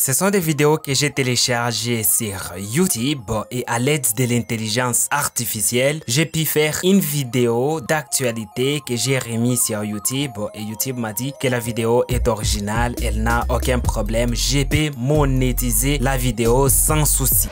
Ce sont des vidéos que j'ai téléchargées sur YouTube et à l'aide de l'intelligence artificielle, j'ai pu faire une vidéo d'actualité que j'ai remise sur YouTube et YouTube m'a dit que la vidéo est originale, elle n'a aucun problème, je peux monétiser la vidéo sans souci.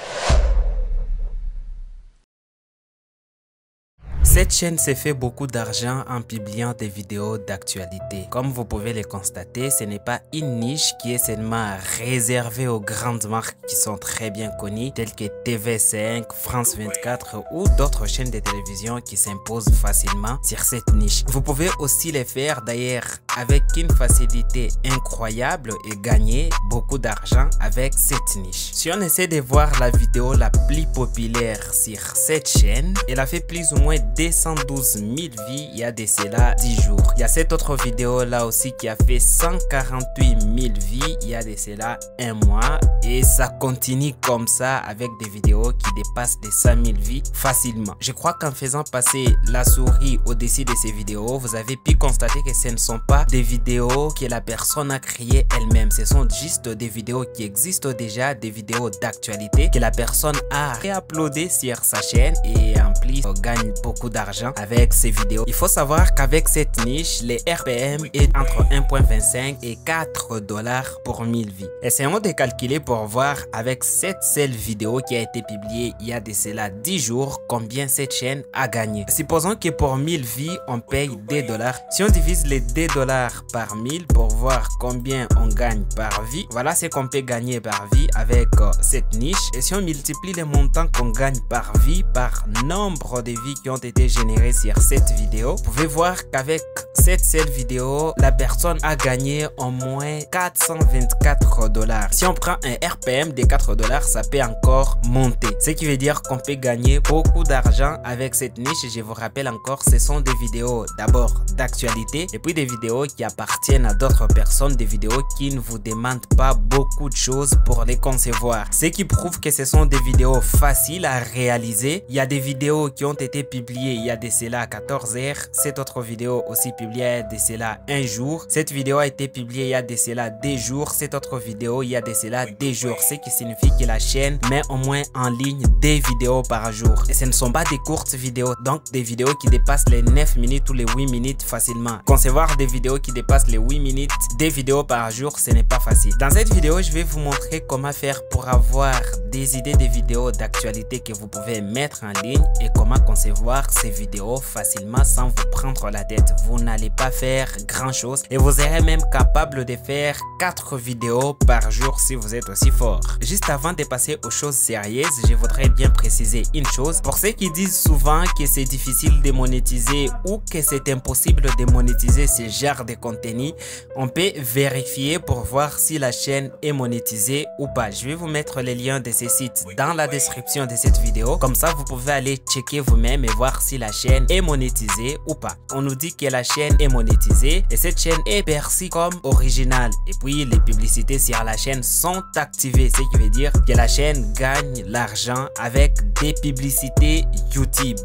Cette chaîne se fait beaucoup d'argent en publiant des vidéos d'actualité. Comme vous pouvez le constater, ce n'est pas une niche qui est seulement réservée aux grandes marques qui sont très bien connues, telles que TV5, France 24 ou d'autres chaînes de télévision qui s'imposent facilement sur cette niche. Vous pouvez aussi le faire d'ailleurs avec une facilité incroyable et gagner beaucoup d'argent avec cette niche. Si on essaie de voir la vidéo la plus populaire sur cette chaîne, elle a fait plus ou moins 212 000 vues il y a de cela 10 jours. Il y a cette autre vidéo là aussi qui a fait 148 000 vues il y a de cela un mois. Et ça continue comme ça avec des vidéos qui dépassent les 100 000 vues facilement. Je crois qu'en faisant passer la souris au-dessus de ces vidéos, vous avez pu constater que ce ne sont pas des vidéos que la personne a créées elle-même. Ce sont juste des vidéos qui existent déjà, des vidéos d'actualité que la personne a réuploadées sur sa chaîne et en plus on gagne beaucoup d'argent avec ces vidéos. Il faut savoir qu'avec cette niche, les RPM est entre 1,25 et 4 $ pour 1000 vues. Essayons de calculer pour voir avec cette seule vidéo qui a été publiée il y a de cela 10 jours combien cette chaîne a gagné. Supposons que pour 1000 vues, on paye 2 $. Si on divise les 2 $ par 1000 pour voir combien on gagne par vue, voilà ce qu'on peut gagner par vue avec cette niche. Et si on multiplie les montants qu'on gagne par vue par nombre de vues qui ont été générées sur cette vidéo, vous pouvez voir qu'avec cette seule vidéo, la personne a gagné au moins 424 $. Si on prend un RPM de 4 $, ça peut encore monter. Ce qui veut dire qu'on peut gagner beaucoup d'argent avec cette niche. Et je vous rappelle encore, ce sont des vidéos d'abord d'actualité et puis des vidéos qui appartiennent à d'autres personnes, des vidéos qui ne vous demandent pas beaucoup de choses pour les concevoir. Ce qui prouve que ce sont des vidéos faciles à réaliser. Il y a des vidéos qui ont été publiées il y a de cela 14 heures. Cette autre vidéo aussi publiée il y a de cela un jour. Cette vidéo a été publiée il y a de cela 2 jours. Cette autre vidéo il y a de cela 2 jours. Ce qui signifie que la chaîne met au moins en ligne des vidéos par jour. Et ce ne sont pas des courtes vidéos, donc des vidéos qui dépassent les 9 minutes ou les 8 minutes facilement. Concevoir des vidéos qui dépassent les 8 minutes, des vidéos par jour, ce n'est pas facile. Dans cette vidéo, je vais vous montrer comment faire pour avoir des idées de vidéos d'actualité que vous pouvez mettre en ligne et comment concevoir ces vidéos facilement sans vous prendre la tête. Vous n'allez pas faire grand chose et vous serez même capable de faire 4 vidéos par jour si vous êtes aussi fort. Juste avant de passer aux choses sérieuses, je voudrais bien préciser une chose. Pour ceux qui disent souvent que c'est difficile de monétiser ou que c'est impossible de monétiser ce genre de contenu, on peut vérifier pour voir si la chaîne est monétisée ou pas. Je vais vous mettre les liens de ces sites dans la description de cette vidéo. Comme ça, vous pouvez aller checker vous-même et voir si la chaîne est monétisée ou pas. On nous dit que la chaîne est monétisée et cette chaîne est perçue comme originale. Et puis, les publicités sur la chaîne sont activées, ce qui veut dire que la chaîne gagne l'argent avec des publicités YouTube.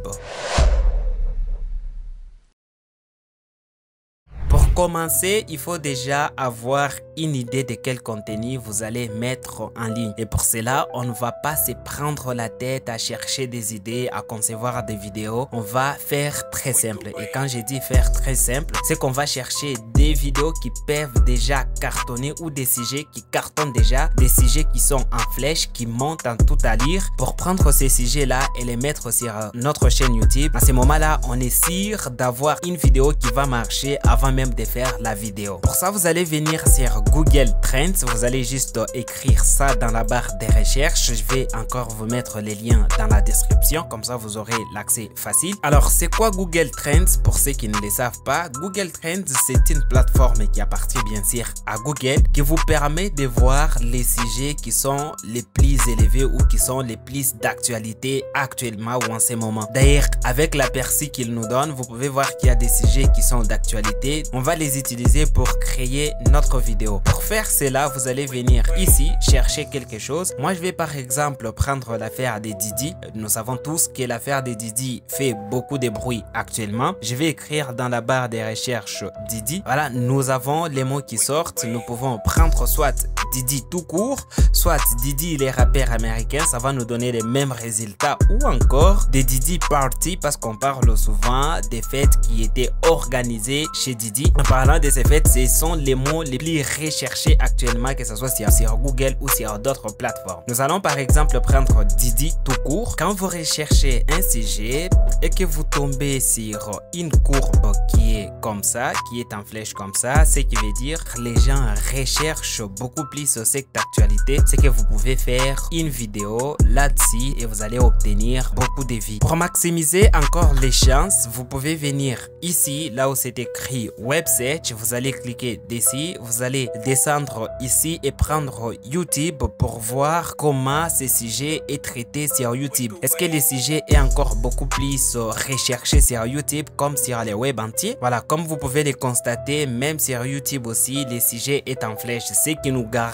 Pour commencer, il faut déjà avoir une idée de quel contenu vous allez mettre en ligne. Et pour cela, on ne va pas se prendre la tête à chercher des idées, à concevoir des vidéos. On va faire très simple. Et quand je dis faire très simple, c'est qu'on va chercher des vidéos qui peuvent déjà cartonner ou des sujets qui cartonnent déjà, des sujets qui sont en flèche, qui montent en tout à lire. Pour prendre ces sujets-là et les mettre sur notre chaîne YouTube, à ce moment-là, on est sûr d'avoir une vidéo qui va marcher avant même de faire la vidéo. Pour ça, vous allez venir sur Google Trends. Vous allez juste écrire ça dans la barre de recherche. Je vais encore vous mettre les liens dans la description. Comme ça, vous aurez l'accès facile. Alors, c'est quoi Google Trends? Pour ceux qui ne le savent pas, Google Trends, c'est une plateforme qui appartient bien sûr à Google qui vous permet de voir les sujets qui sont les plus élevés ou qui sont les plus d'actualité actuellement ou en ce moment. D'ailleurs, avec l'aperçu qu'il nous donne, vous pouvez voir qu'il y a des sujets qui sont d'actualité. On va va les utiliser pour créer notre vidéo. Pour faire cela, vous allez venir ici, chercher quelque chose. Moi, je vais par exemple prendre l'affaire des Didi. Nous savons tous que l'affaire des Didi fait beaucoup de bruit actuellement. Je vais écrire dans la barre des recherches Didi. Voilà, nous avons les mots qui sortent. Nous pouvons prendre soit Didi tout court, soit Didi les rappeurs américains, ça va nous donner les mêmes résultats, ou encore des Didi Party parce qu'on parle souvent des fêtes qui étaient organisées chez Didi. En parlant de ces fêtes, ce sont les mots les plus recherchés actuellement, que ce soit sur Google ou sur d'autres plateformes. Nous allons par exemple prendre Didi tout court. Quand vous recherchez un sujet et que vous tombez sur une courbe qui est comme ça, qui est en flèche comme ça, ce qui veut dire les gens recherchent beaucoup plus cette actualité, c'est que vous pouvez faire une vidéo là-dessus et vous allez obtenir beaucoup de vues. Pour maximiser encore les chances, vous pouvez venir ici, là où c'est écrit Web Search, vous allez cliquer dessus, vous allez descendre ici et prendre YouTube pour voir comment ce sujet est traité sur YouTube. Est-ce que le sujet est encore beaucoup plus recherché sur YouTube comme sur les web entiers? Voilà, comme vous pouvez le constater, même sur YouTube aussi, le sujet est en flèche, ce qui nous garantit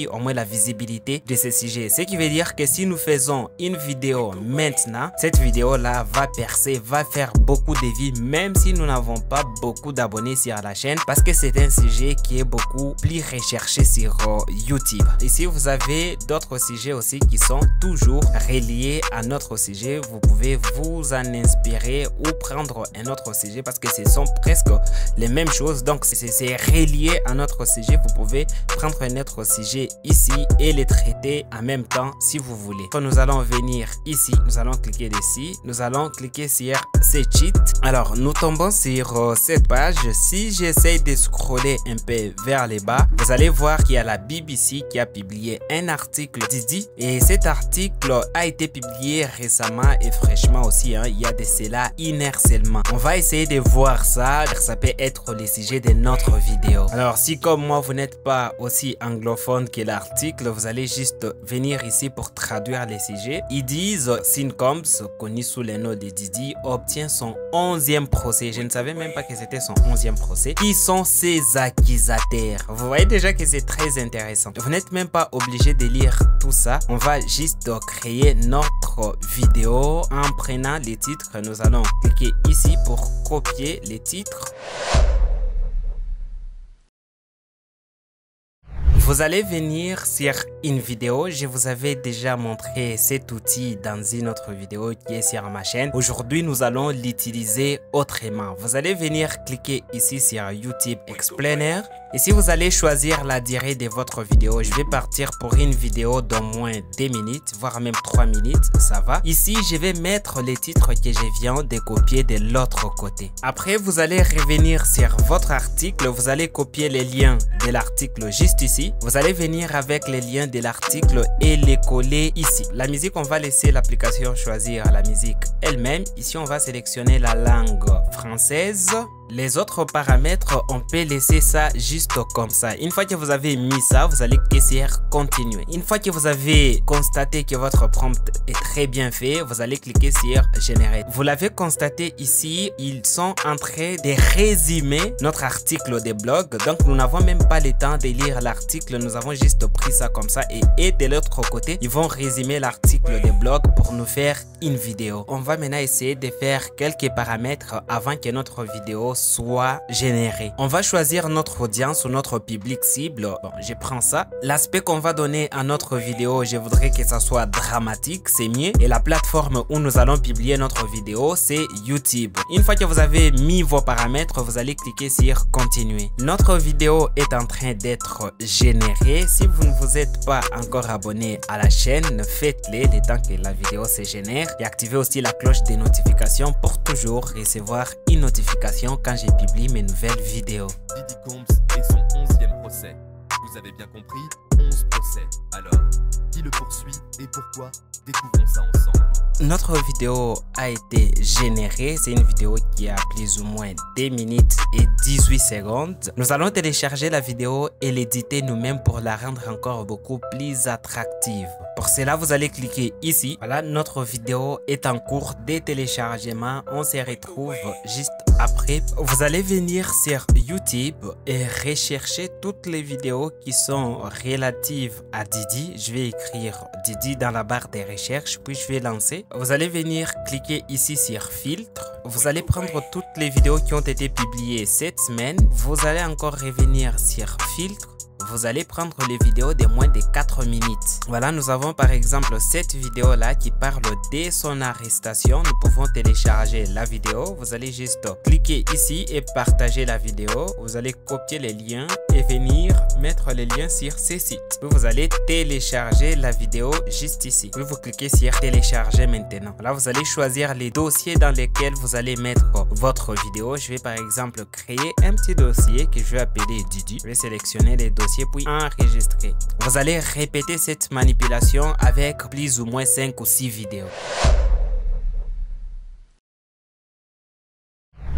au moins la visibilité de ce sujet. Ce qui veut dire que si nous faisons une vidéo maintenant, cette vidéo là va percer, va faire beaucoup de vues, même si nous n'avons pas beaucoup d'abonnés sur la chaîne, parce que c'est un sujet qui est beaucoup plus recherché sur YouTube. Ici vous avez d'autres sujets aussi qui sont toujours reliés à notre sujet. Vous pouvez vous en inspirer ou prendre un autre sujet parce que ce sont presque les mêmes choses. Donc c'est relié à notre sujet. Vous pouvez prendre un autre sujet ici et les traiter en même temps si vous voulez. Quand nous allons venir ici, nous allons cliquer dessus, nous allons cliquer sur ce cheat. Alors nous tombons sur cette page. Si j'essaie de scroller un peu vers les bas, vous allez voir qu'il y a la BBC qui a publié un article Didi, et cet article a été publié récemment et fraîchement aussi, il y a de cela une heure seulement. On va essayer de voir ça, ça peut être le sujet de notre vidéo. Alors si comme moi vous n'êtes pas aussi anglophone que l'article, vous allez juste venir ici pour traduire les sujets. Ils disent Sean Combs, connu sous le nom de Didi, obtient son 11e procès. Je ne savais même pas que c'était son 11e procès. Qui sont ses accusateurs? Vous voyez déjà que c'est très intéressant. Vous n'êtes même pas obligé de lire tout ça. On va juste créer notre vidéo en prenant les titres. Nous allons cliquer ici pour copier les titres. Vous allez venir sur une vidéo. Je vous avais déjà montré cet outil dans une autre vidéo qui est sur ma chaîne. Aujourd'hui, nous allons l'utiliser autrement. Vous allez venir cliquer ici sur YouTube Explainer. Ici, vous allez choisir la durée de votre vidéo. Je vais partir pour une vidéo d'au moins 2 minutes, voire même 3 minutes, ça va. Ici, je vais mettre les titres que je viens de copier de l'autre côté. Après, vous allez revenir sur votre article. Vous allez copier les liens de l'article juste ici. Vous allez venir avec les liens de l'article et les coller ici. La musique, on va laisser l'application choisir la musique elle-même. Ici, on va sélectionner la langue française. Les autres paramètres, on peut laisser ça juste comme ça. Une fois que vous avez mis ça, vous allez cliquer sur continuer. Une fois que vous avez constaté que votre prompt est très bien fait, vous allez cliquer sur générer. Vous l'avez constaté ici, ils sont en train de résumer notre article de blog. Donc nous n'avons même pas le temps de lire l'article, nous avons juste pris ça comme ça et de l'autre côté, ils vont résumer l'article de blog pour nous faire une vidéo. On va maintenant essayer de faire quelques paramètres avant que notre vidéo soit générée. On va choisir notre audience ou notre public cible. Bon, je prends ça. L'aspect qu'on va donner à notre vidéo, je voudrais que ça soit dramatique, c'est mieux. Et la plateforme où nous allons publier notre vidéo, c'est YouTube. Une fois que vous avez mis vos paramètres, vous allez cliquer sur continuer. Notre vidéo est en train d'être générée. Si vous ne vous êtes pas encore abonné à la chaîne, faites-le le temps que la vidéo se génère et activez aussi la cloche des notifications pour toujours recevoir une notification quand je publie mes nouvelles vidéos. Didi Combs et son 11e procès. Vous avez bien compris, 11 procès. Alors, qui le poursuit et pourquoi? Découvrons ça ensemble. Notre vidéo a été générée. C'est une vidéo qui a plus ou moins 2 minutes et 18 secondes. Nous allons télécharger la vidéo et l'éditer nous-mêmes pour la rendre encore beaucoup plus attractive. Pour cela, vous allez cliquer ici. Voilà, notre vidéo est en cours de téléchargement. On se retrouve juste Après, vous allez venir sur YouTube et rechercher toutes les vidéos qui sont relatives à Didi. Je vais écrire Didi dans la barre des recherches, puis je vais lancer. Vous allez venir cliquer ici sur filtre. Vous allez prendre toutes les vidéos qui ont été publiées cette semaine. Vous allez encore revenir sur filtre. Vous allez prendre les vidéos de moins de 4 minutes. Voilà, nous avons par exemple cette vidéo là qui parle de son arrestation. Nous pouvons télécharger la vidéo. Vous allez juste cliquer ici et partager la vidéo. Vous allez copier les liens et venir mettre les liens sur ces sites. Puis vous allez télécharger la vidéo juste ici. Puis vous cliquez sur télécharger maintenant. Là, vous allez choisir les dossiers dans lesquels vous allez mettre votre vidéo. Je vais par exemple créer un petit dossier que je vais appeler Didi. Je vais sélectionner les dossiers puis enregistrer. Vous allez répéter cette manipulation avec plus ou moins 5 ou 6 vidéos.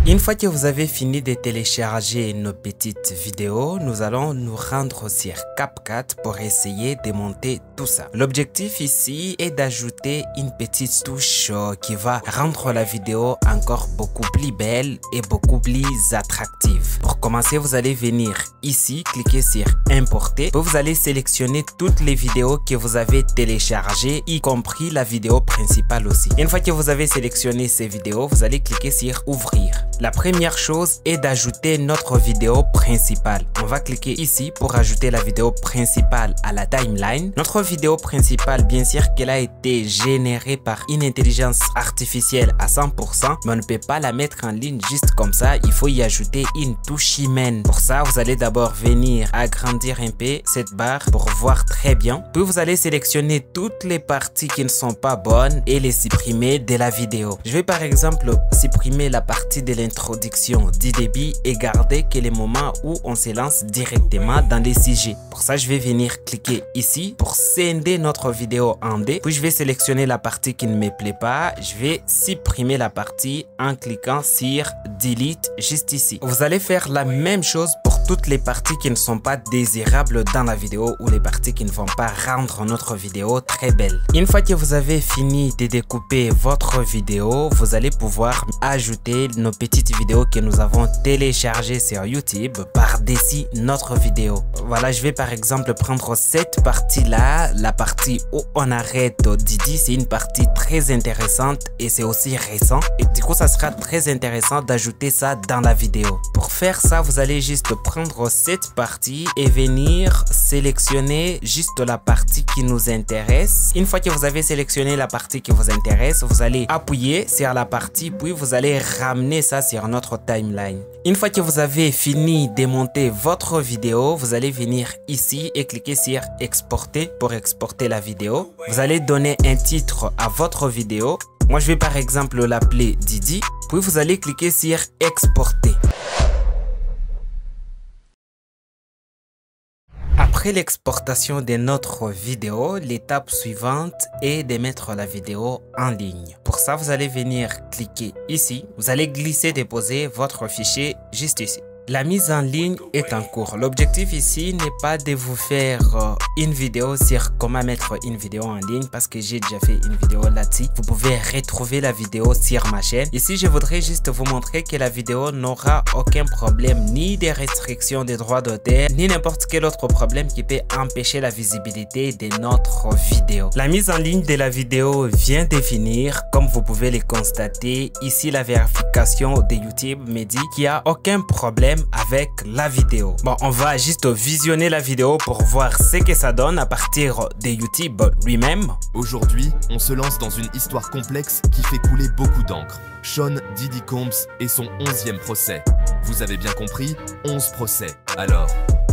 Une fois que vous avez fini de télécharger nos petites vidéos, nous allons nous rendre sur CapCut pour essayer de monter tout ça. L'objectif ici est d'ajouter une petite touche qui va rendre la vidéo encore beaucoup plus belle et beaucoup plus attractive. Pour commencer, vous allez venir ici, cliquer sur importer. Puis vous allez sélectionner toutes les vidéos que vous avez téléchargées, y compris la vidéo principale aussi. Une fois que vous avez sélectionné ces vidéos, vous allez cliquer sur ouvrir. La première chose est d'ajouter notre vidéo principale. On va cliquer ici pour ajouter la vidéo principale à la timeline. Notre vidéo principale, bien sûr qu'elle a été générée par une intelligence artificielle à 100%, mais on ne peut pas la mettre en ligne juste comme ça. Il faut y ajouter une touche humaine. Pour ça, vous allez d'abord venir agrandir un peu cette barre pour voir très bien. Puis vous allez sélectionner toutes les parties qui ne sont pas bonnes et les supprimer de la vidéo. Je vais par exemple supprimer la partie de l'introduction du débit et garder que les moments où on se lance directement dans les sujets. Pour ça, je vais venir cliquer ici pour scinder notre vidéo en deux. Puis je vais sélectionner la partie qui ne me plaît pas. Je vais supprimer la partie en cliquant sur Delete juste ici. Vous allez faire la même chose pour toutes les parties qui ne sont pas désirables dans la vidéo ou les parties qui ne vont pas rendre notre vidéo très belle. Une fois que vous avez fini de découper votre vidéo, vous allez pouvoir ajouter nos petites vidéos que nous avons téléchargées sur YouTube par-dessus notre vidéo. Voilà, je vais par exemple prendre cette partie-là, la partie où on arrête Didi. C'est une partie très intéressante et c'est aussi récent. Et du coup, ça sera très intéressant d'ajouter ça dans la vidéo. Pour faire ça, vous allez juste prendre cette partie et venir sélectionner juste la partie qui nous intéresse. Une fois que vous avez sélectionné la partie qui vous intéresse, vous allez appuyer sur la partie, puis vous allez ramener ça sur notre timeline. Une fois que vous avez fini de monter votre vidéo, vous allez venir ici et cliquer sur exporter pour exporter la vidéo. Vous allez donner un titre à votre vidéo. Moi, je vais par exemple l'appeler Didi. Puis vous allez cliquer sur exporter. Après l'exportation de notre vidéo, l'étape suivante est de mettre la vidéo en ligne. Pour ça, vous allez venir cliquer ici. Vous allez glisser, déposer votre fichier juste ici. La mise en ligne est en cours. L'objectif ici n'est pas de vous faire une vidéo sur comment mettre une vidéo en ligne parce que j'ai déjà fait une vidéo là-dessus. Vous pouvez retrouver la vidéo sur ma chaîne. Ici, je voudrais juste vous montrer que la vidéo n'aura aucun problème ni des restrictions des droits d'auteur ni n'importe quel autre problème qui peut empêcher la visibilité de notre vidéo. La mise en ligne de la vidéo vient de finir. Comme vous pouvez le constater, ici la vérification de YouTube me dit qu'il n'y a aucun problème avec la vidéo. Bon, on va juste visionner la vidéo pour voir ce que ça donne à partir de YouTube lui-même. Aujourd'hui, on se lance dans une histoire complexe qui fait couler beaucoup d'encre. Sean Diddy Combs et son 11e procès. Vous avez bien compris, 11 procès. Alors,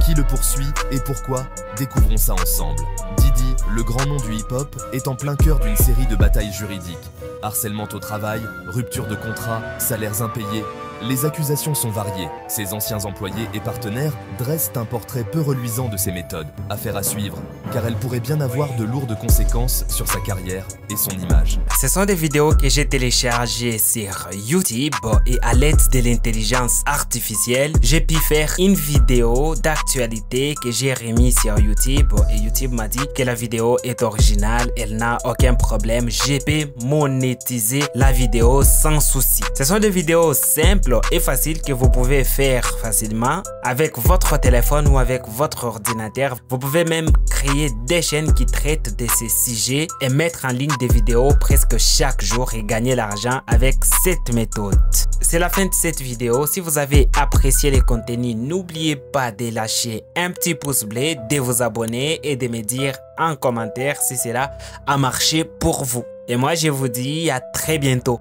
qui le poursuit et pourquoi? Découvrons ça ensemble. Diddy, le grand nom du hip-hop, est en plein cœur d'une série de batailles juridiques. Harcèlement au travail, rupture de contrat, salaires impayés. Les accusations sont variées. Ses anciens employés et partenaires dressent un portrait peu reluisant de ses méthodes. Affaire à suivre. car elles pourraient bien avoir de lourdes conséquences sur sa carrière et son image. Ce sont des vidéos que j'ai téléchargées sur YouTube et à l'aide de l'intelligence artificielle, j'ai pu faire une vidéo d'actualité que j'ai remise sur YouTube et YouTube m'a dit que la vidéo est originale, elle n'a aucun problème, je peux monétiser la vidéo sans souci. Ce sont des vidéos simples et faciles que vous pouvez faire facilement avec votre téléphone ou avec votre ordinateur. Vous pouvez même créer des chaînes qui traitent de ces sujets et mettre en ligne des vidéos presque chaque jour et gagner l'argent avec cette méthode. C'est la fin de cette vidéo. Si vous avez apprécié le contenu, n'oubliez pas de lâcher un petit pouce bleu, de vous abonner et de me dire en commentaire si cela a marché pour vous. Et moi, je vous dis à très bientôt.